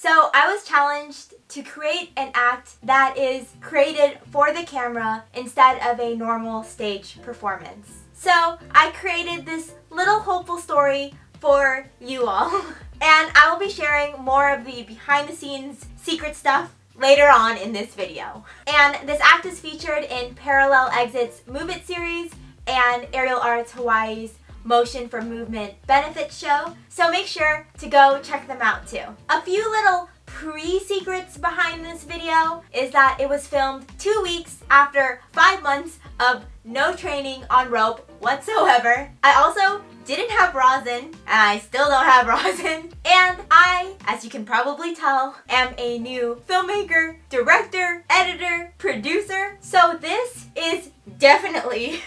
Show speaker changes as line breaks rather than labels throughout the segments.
So I was challenged to create an act that is created for the camera instead of a normal stage performance. So I created this little hopeful story for you all. And I will be sharing more of the behind the scenes secret stuff later on in this video. And this act is featured in Parallel Exit's Move It series and Aerial Arts Hawaii's Motion for Movement benefit show, so make sure to go check them out too. A few little pre-secrets behind this video is that it was filmed 2 weeks after 5 months of no training on rope whatsoever. I also didn't have rosin, and I still don't have rosin. And I, as you can probably tell, am a new filmmaker, director, editor, producer. So this is definitely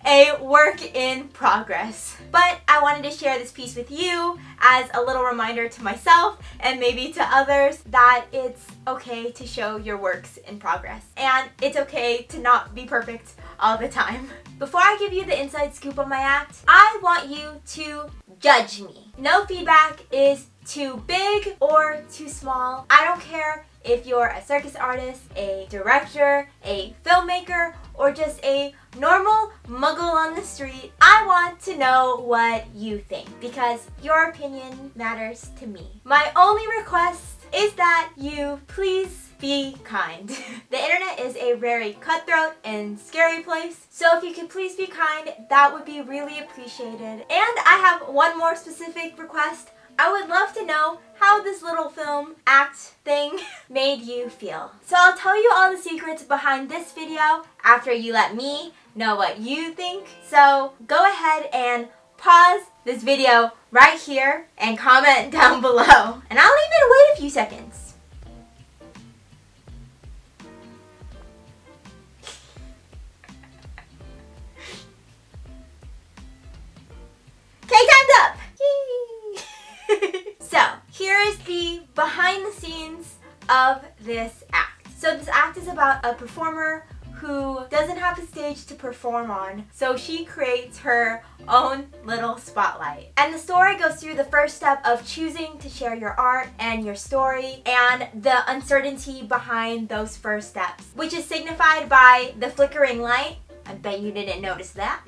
a work in progress. But I wanted to share this piece with you as a little reminder to myself and maybe to others that it's okay to show your works in progress. And it's okay to not be perfect all the time. Before I give you the inside scoop on my act, I want you to judge me. No feedback is too big or too small. I don't care if you're a circus artist, a director, a filmmaker, or just a normal muggle on the street. I want to know what you think because your opinion matters to me. My only request is that you please be kind. The internet is a very cutthroat and scary place, so if you could please be kind, that would be really appreciated. And I have one more specific request. I would love to know how this little film act thing made you feel. So I'll tell you all the secrets behind this video after you let me know what you think. So go ahead and pause this video right here and comment down below. And I'll even wait a few seconds. Okay, time's up! Yay! So, here is the behind the scenes of this act. So this act is about a performer who doesn't have a stage to perform on, so she creates her own little spotlight. And the story goes through the first step of choosing to share your art and your story and the uncertainty behind those first steps, which is signified by the flickering light. I bet you didn't notice that.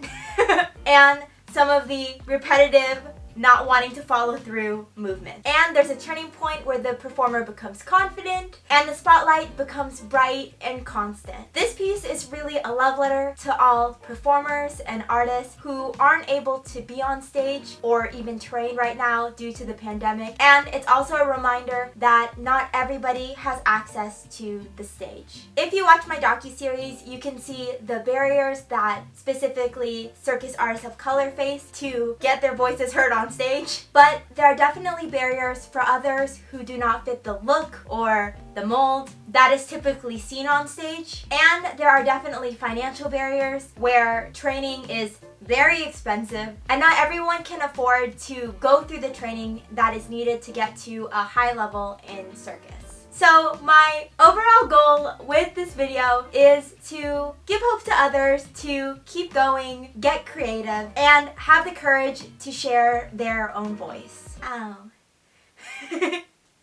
And some of the repetitive not wanting to follow through movement. And there's a turning point where the performer becomes confident and the spotlight becomes bright and constant. This piece is really a love letter to all performers and artists who aren't able to be on stage or even train right now due to the pandemic. And it's also a reminder that not everybody has access to the stage. If you watch my docuseries, you can see the barriers that specifically circus artists of color face to get their voices heard on stage, but there are definitely barriers for others who do not fit the look or the mold that is typically seen on stage. And there are definitely financial barriers where training is very expensive and not everyone can afford to go through the training that is needed to get to a high level in circus. So my overall goal with this video is to give hope to others to keep going, get creative, and have the courage to share their own voice. Ow.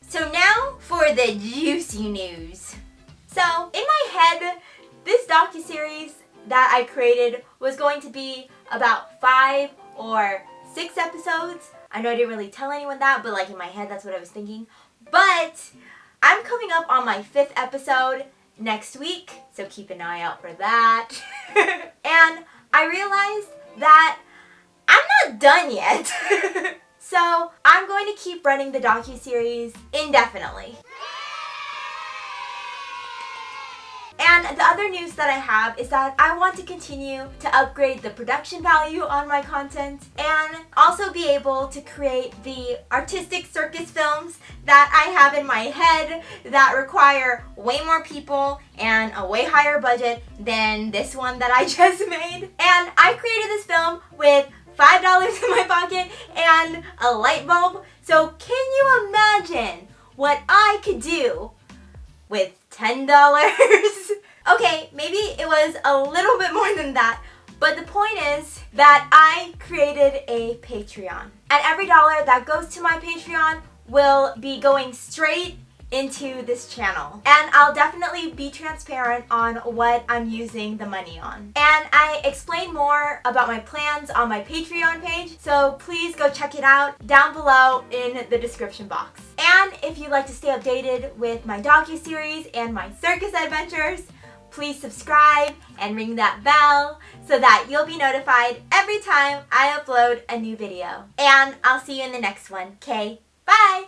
So now for the juicy news. So in my head, this docuseries that I created was going to be about 5 or 6 episodes. I know I didn't really tell anyone that, but like in my head, that's what I was thinking. But I'm coming up on my 5th episode next week, so keep an eye out for that. And I realized that I'm not done yet. So I'm going to keep running the docuseries indefinitely. And the other news that I have is that I want to continue to upgrade the production value on my content and also be able to create the artistic circus films that I have in my head that require way more people and a way higher budget than this one that I just made. And I created this film with $5 in my pocket and a light bulb. So can you imagine what I could do with $10? Okay, maybe it was a little bit more than that, but the point is that I created a Patreon. And every dollar that goes to my Patreon will be going straight into this channel. And I'll definitely be transparent on what I'm using the money on. And I explain more about my plans on my Patreon page, so please go check it out down below in the description box. And if you'd like to stay updated with my docuseries and my circus adventures, please subscribe and ring that bell so that you'll be notified every time I upload a new video. And I'll see you in the next one. Okay, bye!